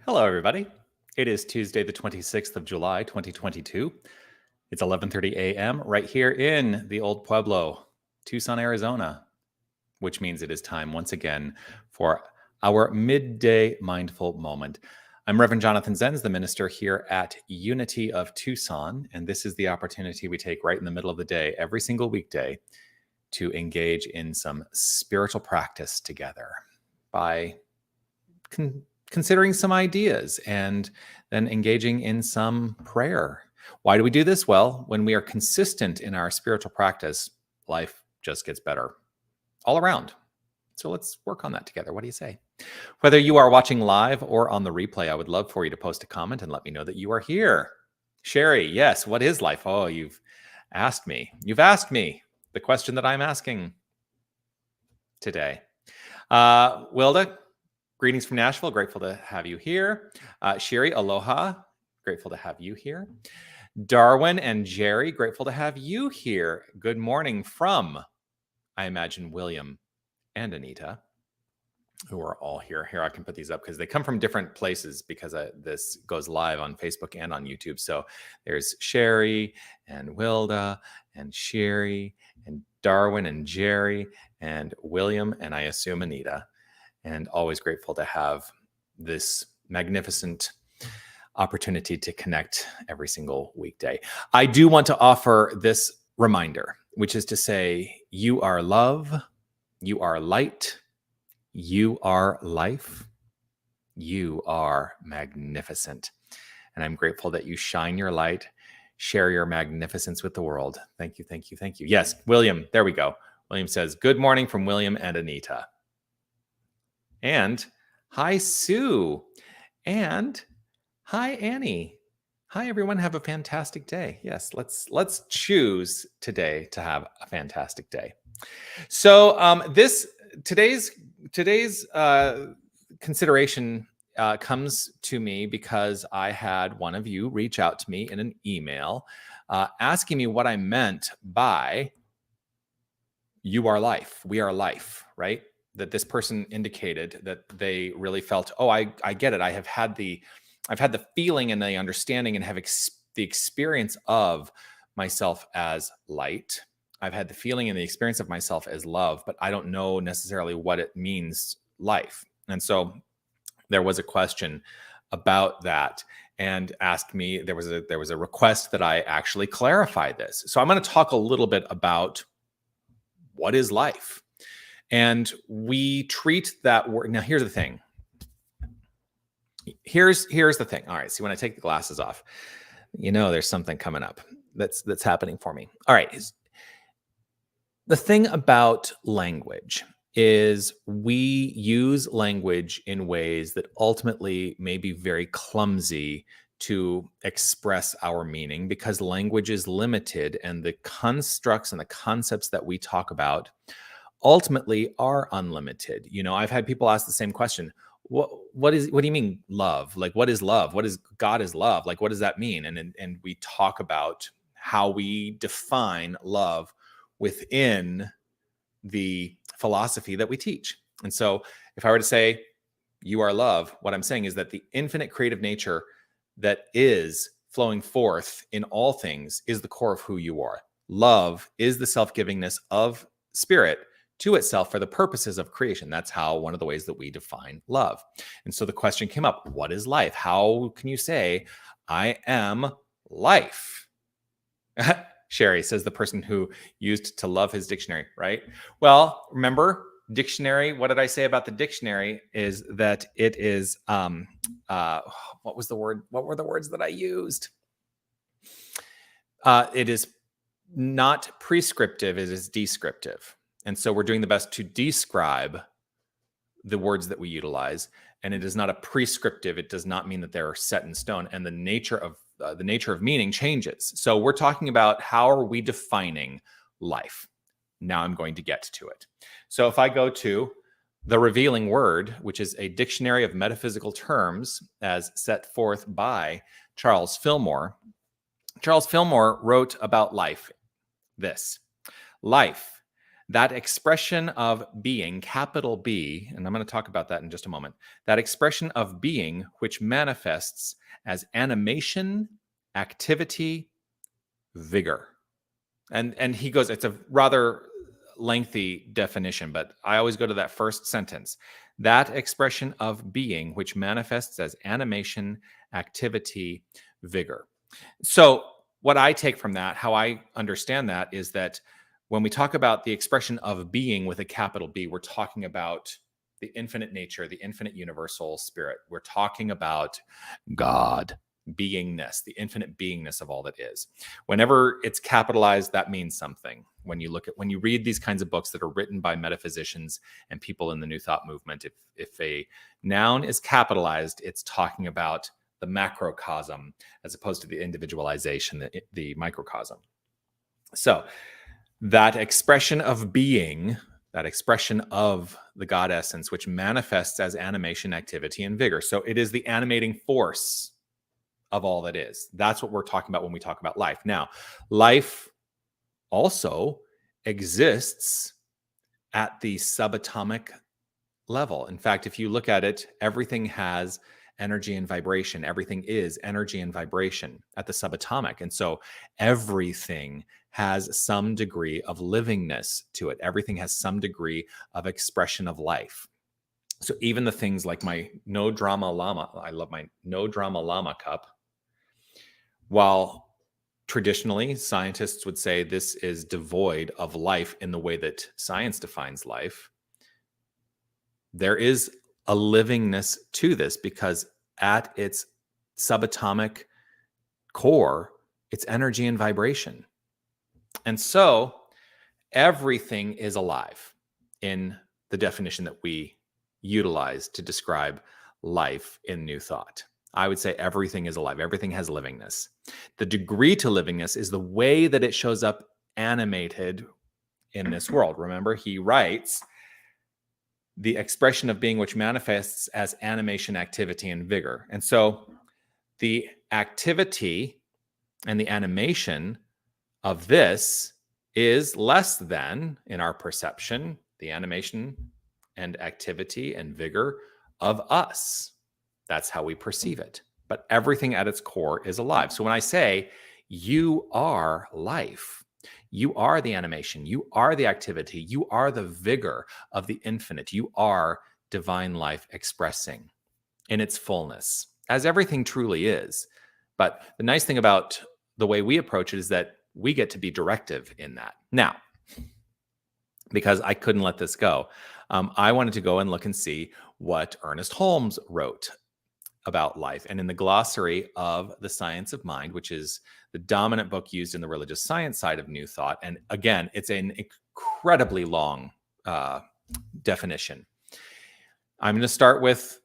Hello, everybody. It is Tuesday, the 26th of July, 2022. It's 11:30 a.m. right here in the Old Pueblo, Tucson, Arizona, which means it is time once again for our Midday Mindful Moment. I'm Reverend Jonathan Zenz, the minister here at Unity of Tucson, and this is the opportunity we take right in the middle of the day, every single weekday, to engage in some spiritual practice together by considering some ideas and then engaging in some prayer. Why do we do this? Well, when we are consistent in our spiritual practice, life just gets better all around. So let's work on that together. What do you say? Whether you are watching live or on the replay, I would love for you to post a comment and let me know that you are here. Sherry, yes, what is life? Oh, you've asked me. You've asked me the question that I'm asking today. Wilda, greetings from Nashville. Grateful to have you here. Sherry, aloha. Grateful to have you here. Darwin and Jerry, grateful to have you here. Good morning from, I imagine, William and Anita, who are all here. Here, I can put these up because they come from different places because this goes live on Facebook and on YouTube. So there's Sherry and Wilda and Sherry and Darwin and Jerry and William and I assume Anita. And always grateful to have this magnificent opportunity to connect every single weekday. I do want to offer this reminder, which is to say, you are love, you are light, you are life, you are magnificent. And I'm grateful that you shine your light, share your magnificence with the world. Thank you, thank you, thank you. Yes, William, there we go. William says, good morning from William and Anita. And hi, Sue. And hi, Annie. Hi, everyone. Have a fantastic day. Yes, let's choose today to have a fantastic day. So today's consideration comes to me because I had one of you reach out to me in an email asking me what I meant by "you are life, we are life," right? That this person indicated that they really felt, oh, I get it. I've had the feeling and the understanding and have the experience of myself as light. I've had the feeling and the experience of myself as love, but I don't know necessarily what it means, life. And so there was a question about that and asked me, there was a request that I actually clarify this. So I'm going to talk a little bit about what is life. And we treat that word. Now, here's the thing. Here's the thing. All right. See, when I take the glasses off, there's something coming up that's happening for me. All right. The thing about language is we use language in ways that ultimately may be very clumsy to express our meaning because language is limited and the constructs and the concepts that we talk about ultimately are unlimited. I've had people ask the same question. What do you mean love? Like, what is love? What is God is love? Like, what does that mean? And we talk about how we define love within the philosophy that we teach. And so if I were to say you are love, what I'm saying is that the infinite creative nature that is flowing forth in all things is the core of who you are. Love is the self-givingness of spirit to itself for the purposes of creation. That's how one of the ways that we define love. And so the question came up, what is life? How can you say, I am life? Sherry says the person who used to love his dictionary, right? Well, remember, dictionary, what did I say about the dictionary is that it is, what was the word? What were the words that I used? It is not prescriptive, it is descriptive. And so we're doing the best to describe the words that we utilize. And it is not a prescriptive. It does not mean that they're set in stone. And the nature of meaning changes. So we're talking about how are we defining life. Now I'm going to get to it. So if I go to the Revealing Word, which is a dictionary of metaphysical terms as set forth by Charles Fillmore. Charles Fillmore wrote about life this: life, That expression of being, capital B, and I'm going to talk about that in just a moment, that expression of being which manifests as animation, activity, vigor. And he goes, it's a rather lengthy definition, but I always go to that first sentence. That expression of being which manifests as animation, activity, vigor. So what I take from that, how I understand that, is that when we talk about the expression of being with a capital B, we're talking about the infinite nature, the infinite universal spirit. We're talking about God, beingness, the infinite beingness of all that is. Whenever it's capitalized, that means something. When you read these kinds of books that are written by metaphysicians and people in the New Thought movement, if a noun is capitalized, it's talking about the macrocosm as opposed to the individualization, the microcosm. So that expression of being, that expression of the God essence, which manifests as animation, activity, and vigor. So it is the animating force of all that is. That's what we're talking about when we talk about life. Now, life also exists at the subatomic level. In fact, if you look at it, everything has energy and vibration. Everything is energy and vibration at the subatomic. And so everything has some degree of livingness to it. Everything has some degree of expression of life. So even the things like my no drama llama, I love my no drama llama cup. While traditionally scientists would say this is devoid of life in the way that science defines life, there is a livingness to this because at its subatomic core, it's energy and vibration. And so everything is alive in the definition that we utilize to describe life in New Thought. I would say everything is alive. Everything has livingness. The degree to livingness is the way that it shows up animated in this world. Remember, he writes, the expression of being which manifests as animation, activity, and vigor. And so the activity and the animation of this is less than, in our perception, the animation and activity and vigor of us. That's how we perceive it. But everything at its core is alive. So when I say you are life, you are the animation, you are the activity, you are the vigor of the infinite, you are divine life expressing in its fullness, as everything truly is. But the nice thing about the way we approach it is that we get to be directive in that. Now, because I couldn't let this go, I wanted to go and look and see what Ernest Holmes wrote about life. And in the glossary of The Science of Mind, which is the dominant book used in the religious science side of New Thought, and again, it's an incredibly long definition. I'm going to start with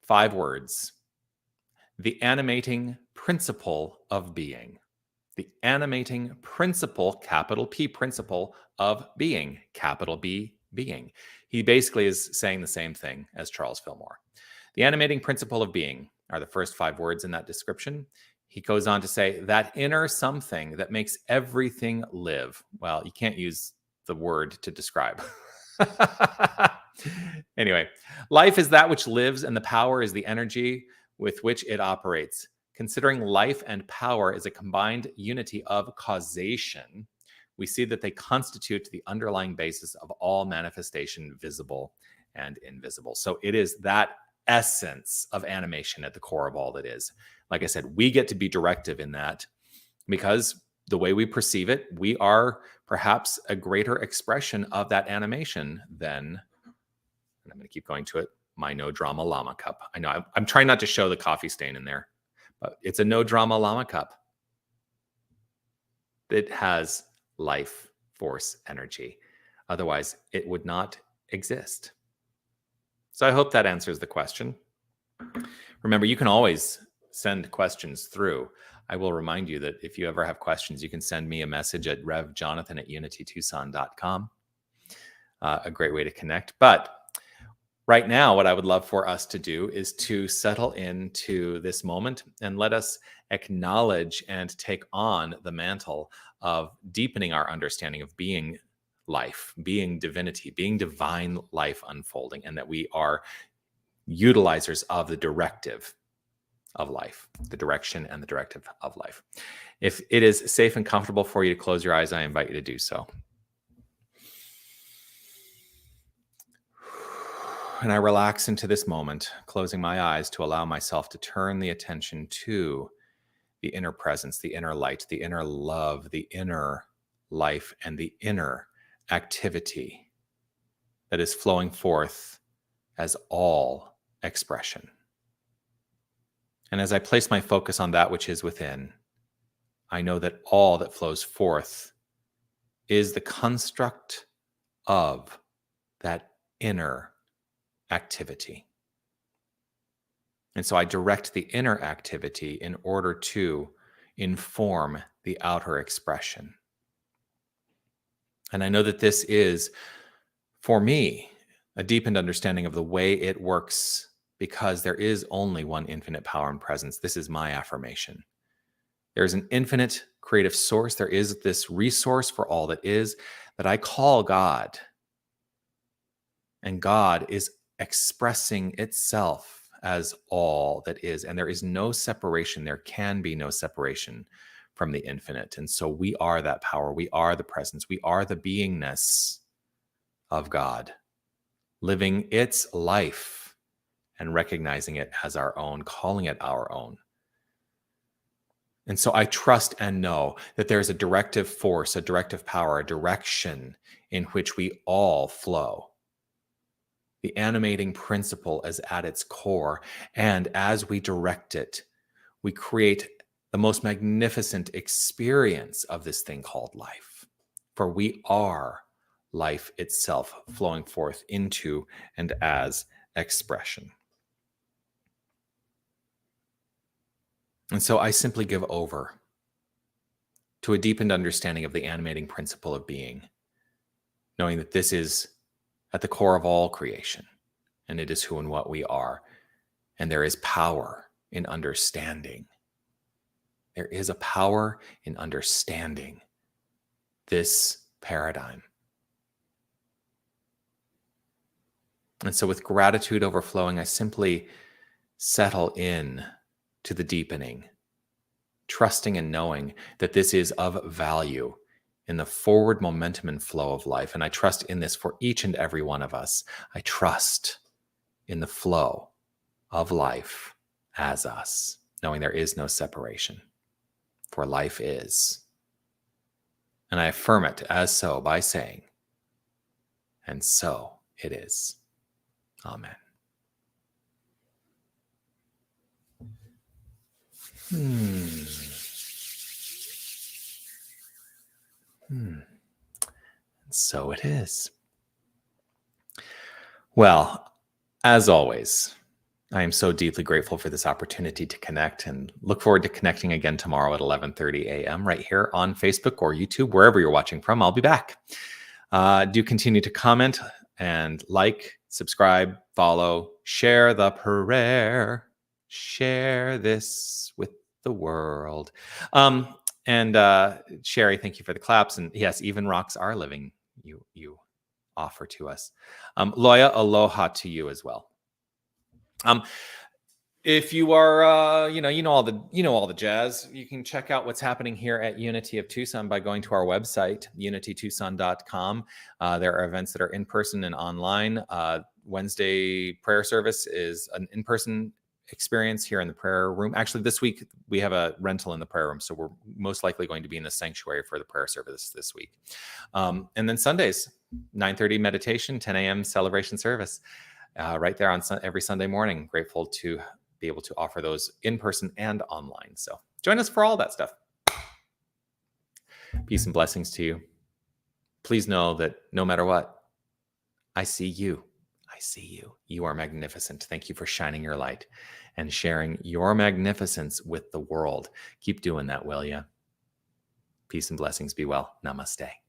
5 words. The animating principle of being. The animating principle, capital P, principle of being, capital B, being. He basically is saying the same thing as Charles Fillmore. The animating principle of being are the first 5 words in that description. He goes on to say that inner something that makes everything live. Well, you can't use the word to describe. Anyway, life is that which lives, and the power is the energy with which it operates. Considering life and power is a combined unity of causation, we see that they constitute the underlying basis of all manifestation, visible and invisible. So it is that essence of animation at the core of all that is. Like I said, we get to be directive in that because the way we perceive it, we are perhaps a greater expression of that animation than, and I'm going to keep going to it, my no drama llama cup. I know I'm trying not to show the coffee stain in there, but it's a no drama llama cup. It has life, force, energy. Otherwise, it would not exist. So I hope that answers the question. Remember, you can always send questions through. I will remind you that if you ever have questions, you can send me a message at revjonathan@unitytucson.com. A great way to connect. But right now, what I would love for us to do is to settle into this moment and let us acknowledge and take on the mantle of deepening our understanding of being life, being divinity, being divine life unfolding, and that we are utilizers of the directive of life, the direction and the directive of life. If it is safe and comfortable for you to close your eyes, I invite you to do so. And I relax into this moment, closing my eyes to allow myself to turn the attention to the inner presence, the inner light, the inner love, the inner life, and the inner activity that is flowing forth as all expression. And as I place my focus on that which is within, I know that all that flows forth is the construct of that inner activity. And so I direct the inner activity in order to inform the outer expression. And I know that this is, for me, a deepened understanding of the way it works, because there is only one infinite power and presence. This is my affirmation. There's an infinite creative source. There is this resource for all that is, that I call God. And God is expressing itself as all that is. And there is no separation. There can be no separation from the infinite. And so we are that power. We are the presence. We are the beingness of God, living its life and recognizing it as our own, calling it our own. And so I trust and know that there's a directive force, a directive power, a direction in which we all flow. The animating principle is at its core. And as we direct it, we create the most magnificent experience of this thing called life. For we are life itself, flowing forth into and as expression. And so I simply give over to a deepened understanding of the animating principle of being, knowing that this is at the core of all creation, and it is who and what we are. And there is power in understanding. There is a power in understanding this paradigm. And so with gratitude overflowing, I simply settle in to the deepening, trusting and knowing that this is of value in the forward momentum and flow of life. And I trust in this for each and every one of us. I trust in the flow of life as us, knowing there is no separation, for life is. And I affirm it as so by saying, and so it is. Amen. So it is. Well, as always, I am so deeply grateful for this opportunity to connect, and look forward to connecting again tomorrow at 11:30 a.m. right here on Facebook or YouTube, wherever you're watching from. I'll be back. Do continue to comment and like, subscribe, follow, share the prayer, share this with the world. And Sherry, thank you for the claps. And yes, even rocks are living. You offer to us. Loya, aloha to you as well. If you are, you know all the jazz, you can check out what's happening here at Unity of Tucson by going to our website, unitytucson.com. There are events that are in person and online. Wednesday prayer service is an in-person experience here in the prayer room. Actually, this week we have a rental in the prayer room, so we're most likely going to be in the sanctuary for the prayer service this week. And then Sundays, 9:30 meditation, 10 a.m. celebration service, right there on every Sunday morning. Grateful to be able to offer those in person and online. So join us for all that stuff. Peace and blessings to you. Please know that no matter what, I see you. I see you. You are magnificent. Thank you for shining your light and sharing your magnificence with the world. Keep doing that, will you? Peace and blessings. Be well. Namaste.